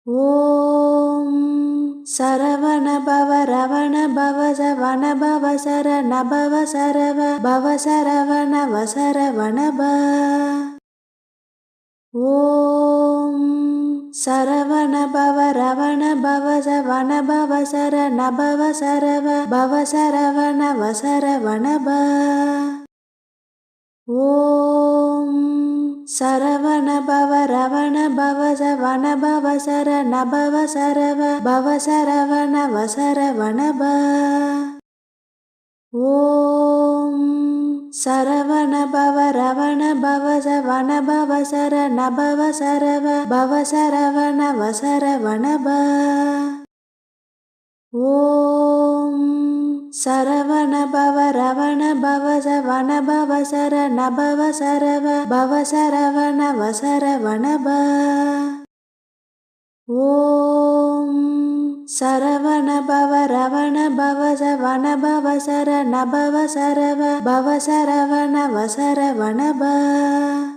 ஓம் சரவண பவ ரவண பவ சவண பவ சரண பவ சரவ பவ சரவண வசரவண ப. ஓம் சரவண பவ ரவண பவ சவண பவ சரண பவ சரவ பவ சரவண வசரவண ப. ஓம் சரவண பவ ரவண பவ சவண பவ சரண பவ சரவ பவ சரவண வசரவண ப. ஓம் சரவண பவ ரவண பவ சவண பவ சரண பவ சரவ பவ சரவண வசரவண ப. ஓம் சரவண பவ ரவண பவ சவண பவ சரண பவ சரவ பவ சரவண வசரவண ப. ஓம் சரவண பவ ரவண பவ சவண பவ சரண பவ சரவ பவ சரவண வசரவண ப.